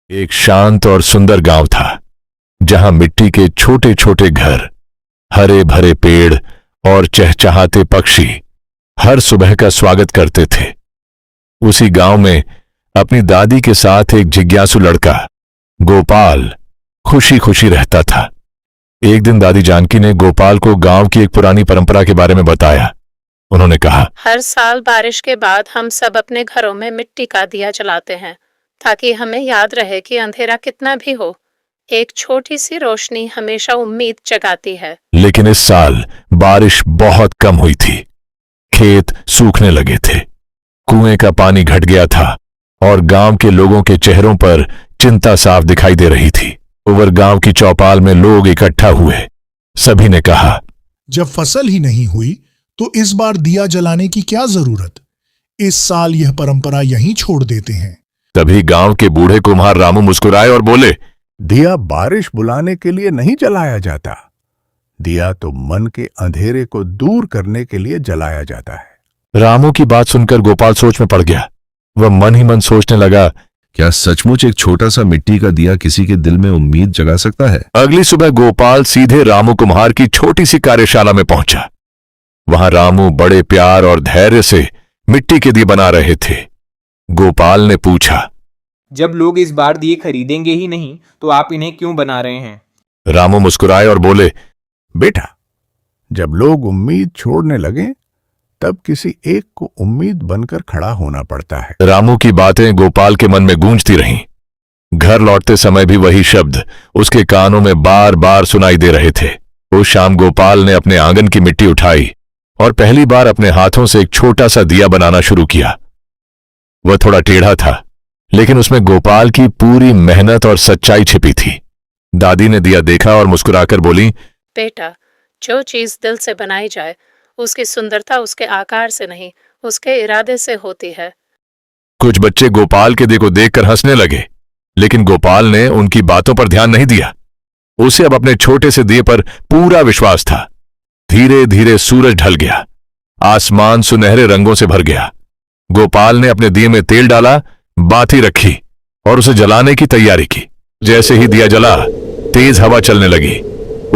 एक शांत और सुंदर गांव था जहां मिट्टी के छोटे छोटे घर, हरे भरे पेड़ और चहचहाते पक्षी हर सुबह का स्वागत करते थे। उसी गांव में अपनी दादी के साथ एक जिज्ञासु लड़का गोपाल खुशी खुशी रहता था। एक दिन दादी जानकी ने गोपाल को गांव की एक पुरानी परंपरा के बारे में बताया। उन्होंने कहा, हर साल बारिश के बाद हम सब अपने घरों में मिट्टी का दिया जलाते हैं ताकि हमें याद रहे कि अंधेरा कितना भी हो, एक छोटी सी रोशनी हमेशा उम्मीद जगाती है। लेकिन इस साल बारिश बहुत कम हुई थी। खेत सूखने लगे थे, कुएं का पानी घट गया था और गांव के लोगों के चेहरों पर चिंता साफ दिखाई दे रही थी। ओवर गांव की चौपाल में लोग इकट्ठा हुए। सभी ने कहा, जब फसल ही नहीं हुई तो इस बार दिया जलाने की क्या जरूरत? इस साल यह परंपरा यहीं छोड़ देते हैं। तभी गांव के बूढ़े कुम्हार रामू मुस्कुराए और बोले, दिया बारिश बुलाने के लिए नहीं जलाया जाता। दिया तो मन के अंधेरे को दूर करने के लिए जलाया जाता है। रामू की बात सुनकर गोपाल सोच में पड़ गया। वह मन ही मन सोचने लगा, क्या सचमुच एक छोटा सा मिट्टी का दिया किसी के दिल में उम्मीद जगा सकता है? अगली सुबह गोपाल सीधे रामू कुम्हार की छोटी सी कार्यशाला में पहुंचा। वहां रामू बड़े प्यार और धैर्य से मिट्टी के दिए बना रहे थे। गोपाल ने पूछा, जब लोग इस बार दिए खरीदेंगे ही नहीं तो आप इन्हें क्यों बना रहे हैं? रामू मुस्कुराए और बोले, बेटा, जब लोग उम्मीद छोड़ने लगे तब किसी एक को उम्मीद बनकर खड़ा होना पड़ता है। रामू की बातें गोपाल के मन में गूंजती रहीं। घर लौटते समय भी वही शब्द उसके कानों में बार बार सुनाई दे रहे थे। उस शाम गोपाल ने अपने आंगन की मिट्टी उठाई और पहली बार अपने हाथों से एक छोटा सा दिया बनाना शुरू किया। वह थोड़ा टेढ़ा था, लेकिन उसमें गोपाल की पूरी मेहनत और सच्चाई छिपी थी। दादी ने दिया देखा और मुस्कुराकर बोली, बेटा, जो चीज दिल से बनाई जाए उसकी सुंदरता उसके आकार से नहीं, उसके इरादे से होती है। कुछ बच्चे गोपाल के दिए को देखकर हंसने लगे, लेकिन गोपाल ने उनकी बातों पर ध्यान नहीं दिया। उसे अब अपने छोटे से दिए पर पूरा विश्वास था। धीरे धीरे सूरज ढल गया, आसमान सुनहरे रंगों से भर गया। गोपाल ने अपने दिए में तेल डाला, बाती रखी और उसे जलाने की तैयारी की। जैसे ही दिया जला, तेज हवा चलने लगी।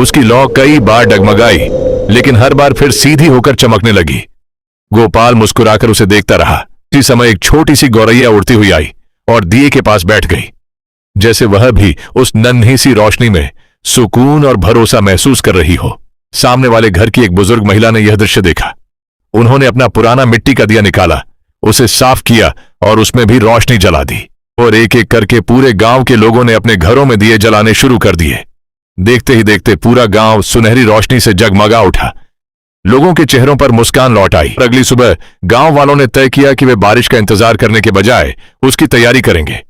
उसकी लौ कई बार डगमगाई, लेकिन हर बार फिर सीधी होकर चमकने लगी। गोपाल मुस्कुराकर उसे देखता रहा। इसी समय एक छोटी सी गौरैया उड़ती हुई आई और दिए के पास बैठ गई, जैसे वह भी उस नन्ही सी रोशनी में सुकून और भरोसा महसूस कर रही हो। सामने वाले घर की एक बुजुर्ग महिला ने यह दृश्य देखा। उन्होंने अपना पुराना मिट्टी का दिया निकाला, उसे साफ किया और उसमें भी रोशनी जला दी। और एक एक करके पूरे गांव के लोगों ने अपने घरों में दिए जलाने शुरू कर दिए। देखते ही देखते पूरा गांव सुनहरी रोशनी से जगमगा उठा। लोगों के चेहरों पर मुस्कान लौट आई। अगली सुबह गांव वालों ने तय किया कि वे बारिश का इंतजार करने के बजाय उसकी तैयारी करेंगे।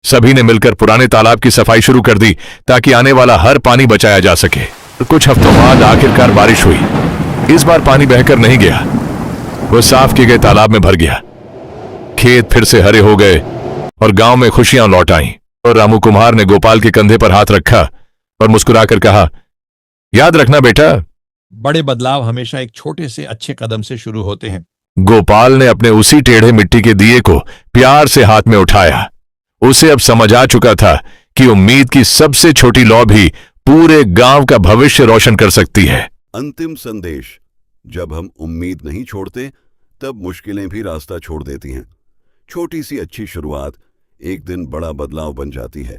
सभी ने मिलकर पुराने तालाब की सफाई शुरू कर दी ताकि आने वाला हर पानी बचाया जा सके। कुछ हफ्तों बाद आखिरकार बारिश हुई। इस बार पानी बहकर नहीं गया, वह साफ किए गए तालाब में भर गया। खेत फिर से हरे हो गए और गांव में खुशियां लौट आईं। और रामू कुम्हार ने गोपाल के कंधे पर हाथ रखा और मुस्कुराकर कहा, याद रखना बेटा, बड़े बदलाव हमेशा एक छोटे से अच्छे कदम से शुरू होते हैं। गोपाल ने अपने उसी टेढ़े मिट्टी के दिए को प्यार से हाथ में उठाया। उसे अब समझ आ चुका था कि उम्मीद की सबसे छोटी लौ भी पूरे गांव का भविष्य रोशन कर सकती है। अंतिम संदेश, जब हम उम्मीद नहीं छोड़ते तब मुश्किलें भी रास्ता छोड़ देती हैं। छोटी सी अच्छी शुरुआत एक दिन बड़ा बदलाव बन जाती है।